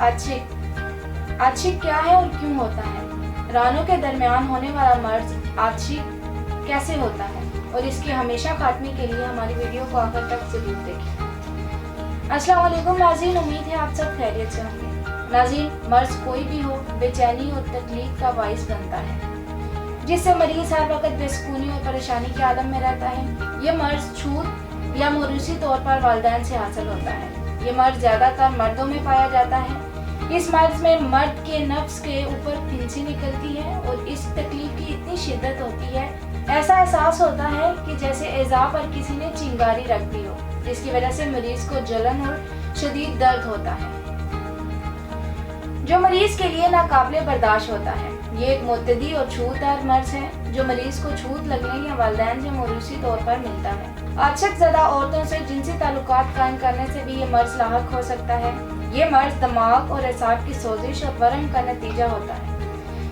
आशिक आशिक क्या है और क्यों होता है? रानों के दरमियान होने वाला मर्ज आशिक कैसे होता है और इसके हमेशा खात्मे के लिए हमारी वीडियो को आखिर तक जरूर देखें। अस्सलाम वालेकुम नाज़रीन, उम्मीद है आप सब खैरियत से होंगे। नाज़रीन, मर्ज कोई भी हो बेचैनी और तकलीफ का बाइस बनता है, जिससे मरीज हर वक्त बेसुकूनी और परेशानी के आलम में रहता है। ये मर्ज छूत या मौरूसी तौर पर वालिदैन से हासिल होता है। ये मर्ज ज़्यादातर मर्दों में पाया जाता है। इस मर्ज में मर्द के नफ्स के ऊपर फिंसी निकलती है और इस तकलीफ की इतनी शिद्दत होती है, ऐसा एहसास होता है कि जैसे एज़ा पर किसी ने चिंगारी रख दी हो, जिसकी वजह से मरीज को जलन और शदीद दर्द होता है, जो मरीज के लिए नाकाबिले बर्दाश्त होता है। ये एक मुतदी और छूतदार मर्ज है जो मरीज को छूत लगने या वालिदैन से मौरूसी तौर पर मिलता है। आशिक ज़दा औरतों से जिनसी ताल्लुकात कायम करने से भी ये मर्ज लाहक हो सकता है। ये मर्ज दिमाग और असाब की सोजिश और वरम का नतीजा होता है।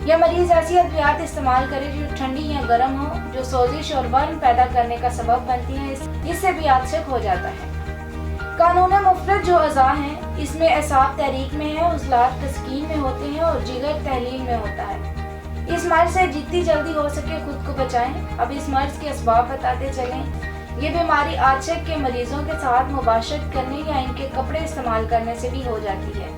यह मरीज ऐसी अद्वियात इस्तेमाल करे जो ठंडी या गर्म हो, जो सोजिश और वरम पैदा करने का सबब बनती है, इससे भी आशिक हो जाता है। कानून मुफरत जो अज़ा हैं, इसमें असाब तहरीक में है, उज़लात तस्कीन में होते हैं और जिगर तहलील में होता है। इस मर्ज से जितनी जल्दी हो सके खुद को बचाएं। अब इस मर्ज के असबाब बताते चलें। ये बीमारी आशिक के मरीजों के साथ मुबाशरत करने या इनके कपड़े इस्तेमाल करने से भी हो जाती है।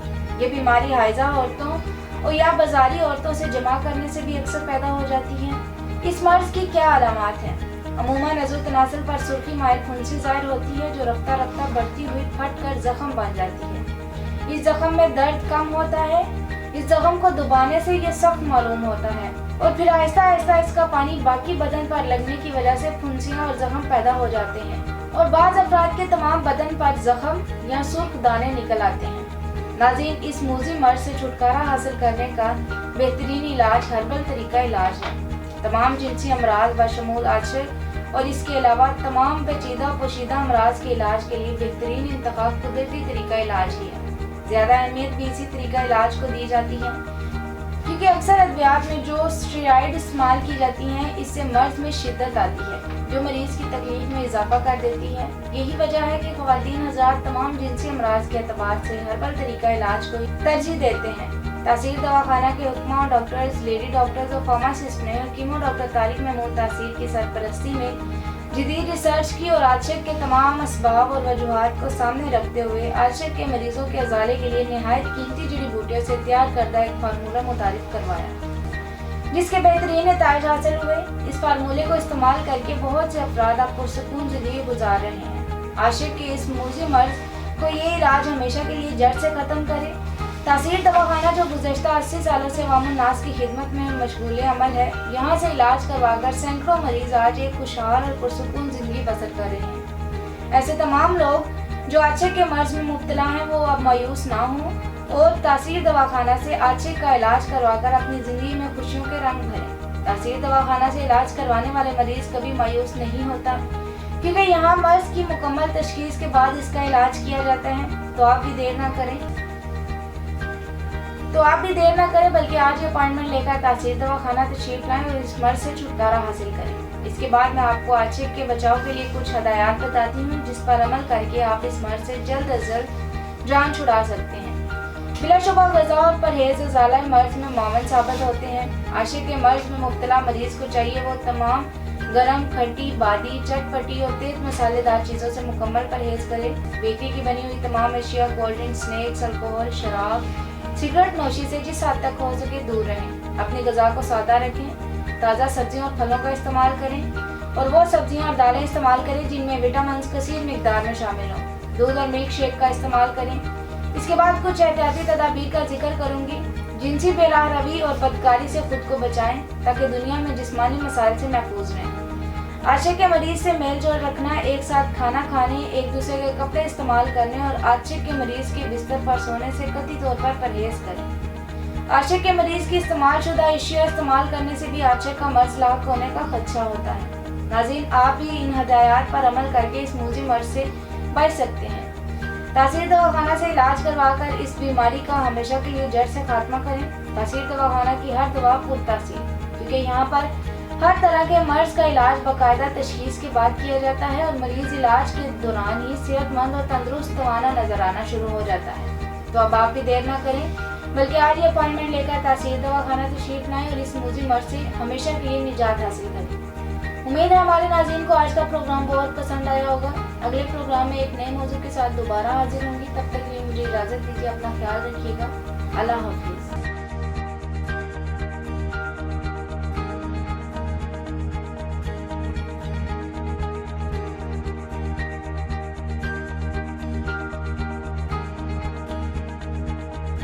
ये बीमारी हाइजा औरतों और या बाजारी औरतों से जमा करने से भी अक्सर पैदा हो जाती है। इस मर्ज की क्या अलामात हैं? अमूमन अज़ू तनासिल पर सुर्खी माइल फुंसी ज़ाहिर होती है, जो रफ्ता रफ्ता बढ़ती हुई फट कर जख्म बन जाती है। इस जख्म में दर्द कम होता है। इस जख्म को दबाने से ये सख्त मालूम होता है और फिर आहिस्ता आहिस्ता इसका पानी बाकी बदन पर लगने की वजह से फुंसियाँ और जख्म पैदा हो जाते हैं और बाज़ अफराद के तमाम बदन पर जख्म या सुर्ख दाने निकल आते हैं। नाज़रीन, इस मूज़ी मर्ज से छुटकारा हासिल करने का बेहतरीन इलाज हर्बल तरीका इलाज है। तमाम जिनसी अमराज बशमूल आशिक और इसके अलावा तमाम पेचीदा पोशीदा अमराज के इलाज के लिए बेहतरीन इंतखाब कुदरती तरीका इलाज ही है। ज़्यादा अहमियत भी इसी तरीका इलाज को दी जाती है, क्योंकि अक्सर अद्वियात में जो स्टेरॉइड इस्तेमाल की जाती हैं, इससे मर्ज में शिद्दत आती है, जो मरीज की तकलीफ में इजाफा कर देती है। यही वजह है कि ख़वातीन हज़रात तमाम जिनसी अमराज के एतबार से हर्बल तरीका इलाज को तरजीह देते हैं। तासीर दवाखाना के हुक्मा, डॉक्टर्स, लेडी डॉक्टर्स और फार्मासिस्ट ने कीमो डॉक्टर तारिक महमूद तासीर की सरपरस्ती में जदीद रिसर्च की और आशिक के तमाम असबाब और वजूहात को सामने रखते हुए आशिक के मरीजों के अजाले के लिए नहायत कीमती जड़ी बूटियों से तैयार करदा एक फार्मूला मुतारिफ करवाया, जिसके बेहतरीन नताइज हासिल हुए। इस फार्मूले को इस्तेमाल करके बहुत से अफराद अब पुरसकून ज़िंदगी गुजार रहे हैं। आशिक के इस मूज़ी मर्ज को ये इलाज हमेशा के लिए जड़ से ख़त्म करे। तासीर दवाखाना जो गुज़श्ता 80 सालों से अवामुन नास की खिदमत में मशगूल अमल है, यहाँ से इलाज करवाकर सैकड़ों मरीज आज एक खुशहाल और पुरसुकून ज़िंदगी बसर कर रहे हैं। ऐसे तमाम लोग जो आशिक के मर्ज में मुब्तला हैं, वो अब मायूस ना हों और तासीर दवाखाना से आशिक का इलाज करवाकर अपनी ज़िंदगी में खुशियों के रंग भरें। तासीर दवाखाना से इलाज करवाने वाले मरीज कभी मायूस नहीं होता, क्योंकि यहाँ मर्ज की मुकम्मल तशखीस के बाद इसका इलाज किया जाता है। तो आप भी देर ना करें, बल्कि आज अपॉइंटमेंट लेकर तासीर दवाखाना तशरीफ लाएं और इस मर्ज से छुटकारा हासिल करें। इसके बाद मैं आपको आशिक के बचाव के लिए कुछ हदायत बताती हूँ, जिस पर अमल करके आप इस मर्ज से जल्द अज जल्द जान छुड़ा सकते हैं। बिलाशुबा ग़ज़ा और परहेज़ इज़ाला मर्ज में मावन साबित होते हैं। आशिक के मर्ज में मुब्तला मरीज को चाहिए वो तमाम गरम, खट्टी, बादी, चटपटी और तेज मसालेदार चीज़ों से मुकम्मल परहेज़ करें। बेकरी की बनी हुई तमाम अशिया, कोल्ड ड्रिंक, स्नैक्स, अल्कोहल, शराब, सिगरेट नोशी से जिस हद तक हो सके दूर रहें। अपनी ग़िज़ा को सादा रखें। ताज़ा सब्जियों और फलों का इस्तेमाल करें और वो सब्जियां और दालें इस्तेमाल करें जिनमें विटामिन कसीर मिकदार में शामिल हों। दूध और मिल्क शेक का इस्तेमाल करें। इसके बाद कुछ एहतियाती तदाबीर का जिक्र करूँगी। जिनसी बेराहरवी और बदकारी से खुद को बचाएं ताकि दुनिया में जिस्मानी मसाइल से महफूज रहें। आशिक के मरीज से मेल जोल रखना, एक साथ खाना खाने, एक दूसरे के कपड़े इस्तेमाल करने और आशिक के मरीज के बिस्तर पर सोने से कतई तौर पर परहेज करें। आशिक के मरीज की इस्तेमाल शुदा अशिया इस्तेमाल करने से भी आशिक का मर्ज लाक होने का खदशा होता है। नाज़रीन, आप भी इन हदायत पर अमल करके इस मूज़ी मर्ज से बच सकते हैं। तासीर दवाखाना से इलाज करवाकर इस बीमारी का हमेशा के लिए जड़ से खात्मा करें। तासीर दवाखाना की हर दवा पुरतासीर, क्योंकि यहाँ पर हर तरह के मर्ज का इलाज बाकायदा तशखीस के बाद किया जाता है और मरीज इलाज के दौरान ही सेहतमंद और तंदुरुस्त तवाना नजर आना शुरू हो जाता है। तो अब आप भी देर ना करें, बल्कि आज ही अपॉइंटमेंट लेकर तहसील दवाखाना तशरीफ लाएं और इस मूजी मर्ज से हमेशा के लिए निजात हासिल करें। उम्मीद है हमारे नाज़रीन को आज का प्रोग्राम बहुत पसंद आया होगा। अगले प्रोग्राम में एक नए मौजू के साथ दोबारा हाजिर होंगी। तब तक के लिए मुझे इजाज़त दीजिए। अपना ख्याल रखिएगा। अल्लाह हाफिज़।